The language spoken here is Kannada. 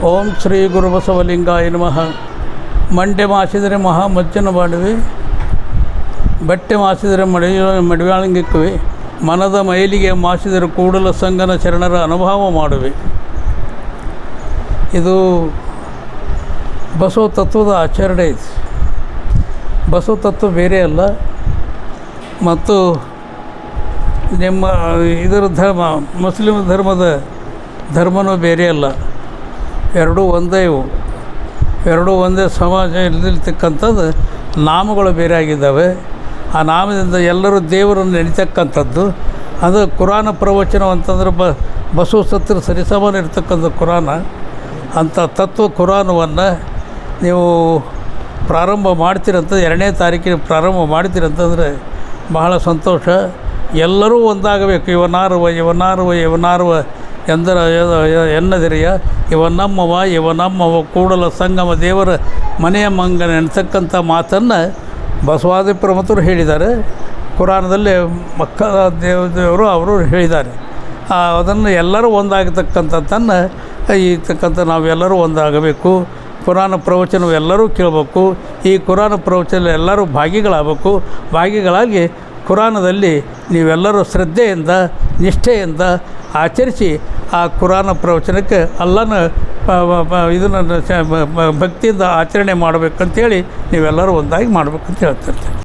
ಓಂ ಶ್ರೀ ಗುರುಬಸವಲಿಂಗಾಯ ನಮಃ. ಮಂಡೆ ಮಾಸಿದರೆ ಮಹಾಮಜ್ಜನ ಮಾಡುವೆ, ಬಟ್ಟೆ ಮಾಸಿದರೆ ಮಡಿವಾಳಂಗಿಕ್ಕುವೆ, ಮನದ ಮೈಲಿಗೆ ಮಾಸಿದರೆ ಕೂಡಲ ಸಂಗನ ಶರಣರ ಅನುಭವ ಮಾಡುವೆ. ಇದು ಬಸವ ತತ್ವದ ಆಚರಣೆ ಇದೆ. ಬಸವ ತತ್ವ ಬೇರೆ ಅಲ್ಲ, ಮತ್ತು ನಿಮ್ಮ ಇದರ ಧರ್ಮ ಮುಸ್ಲಿಮ್ ಧರ್ಮನೂ ಬೇರೆ ಅಲ್ಲ. ಎರಡೂ ಒಂದೇ ಇವು. ಎರಡೂ ಒಂದೇ ಸಮಾಜದಲ್ಲಿರ್ತಕ್ಕಂಥದ್ದು. ನಾಮಗಳು ಬೇರೆ ಆಗಿದ್ದಾವೆ. ಆ ನಾಮದಿಂದ ಎಲ್ಲರೂ ದೇವರನ್ನು ನೆನೆತಕ್ಕಂಥದ್ದು. ಅದು ಕುರಾನ ಪ್ರವಚನ ಅಂತಂದ್ರೆ ಬಸವ ಸತ್ರ ಸರಿಸಮಾನ ಇರ್ತಕ್ಕಂಥ ಕುರಾನ. ಅಂಥ ತತ್ವ ಕುರಾನವನ್ನು ನೀವು ಪ್ರಾರಂಭ ಮಾಡ್ತೀರಂತ 2ನೇ ತಾರೀಕಿನ ಪ್ರಾರಂಭ ಮಾಡ್ತೀರಂತಂದರೆ ಬಹಳ ಸಂತೋಷ. ಎಲ್ಲರೂ ಒಂದಾಗಬೇಕು. ಇವನಾರುವ ಎಂದರ ಎನ್ನದಿರಿಯ ಇವನಮ್ಮವ ಕೂಡಲ ಸಂಗಮ ದೇವರ ಮನೆಯ ಮಂಗನ ಎನ್ತಕ್ಕಂಥ ಮಾತನ್ನು ಬಸವಾದಿ ಪ್ರಮುಖರು ಹೇಳಿದ್ದಾರೆ. ಕುರಾನದಲ್ಲಿ ಮಕ್ಕ ದೇವರು ಅವರು ಹೇಳಿದ್ದಾರೆ. ಅದನ್ನು ಎಲ್ಲರೂ ಒಂದಾಗತಕ್ಕಂಥದ್ದನ್ನು ನಾವೆಲ್ಲರೂ ಒಂದಾಗಬೇಕು. ಕುರಾನ ಪ್ರವಚನವೆಲ್ಲರೂ ಕೇಳಬೇಕು. ಈ ಕುರಾನ ಪ್ರವಚನ ಎಲ್ಲರೂ ಭಾಗಿಗಳಾಗಿ ಕುರಾನದಲ್ಲಿ ನೀವೆಲ್ಲರೂ ಶ್ರದ್ಧೆಯಿಂದ ನಿಷ್ಠೆಯಿಂದ ಆಚರಿಸಿ ಆ ಕುರಾನ ಪ್ರವಚನಕ್ಕೆ ಅಲ್ಲನ ಇದನ್ನು ಭಕ್ತಿಯಿಂದ ಆಚರಣೆ ಮಾಡಬೇಕಂತೇಳಿ ನೀವೆಲ್ಲರೂ ಒಂದಾಗಿ ಮಾಡಬೇಕಂತ ಹೇಳ್ತಿರ್ತೀನಿ.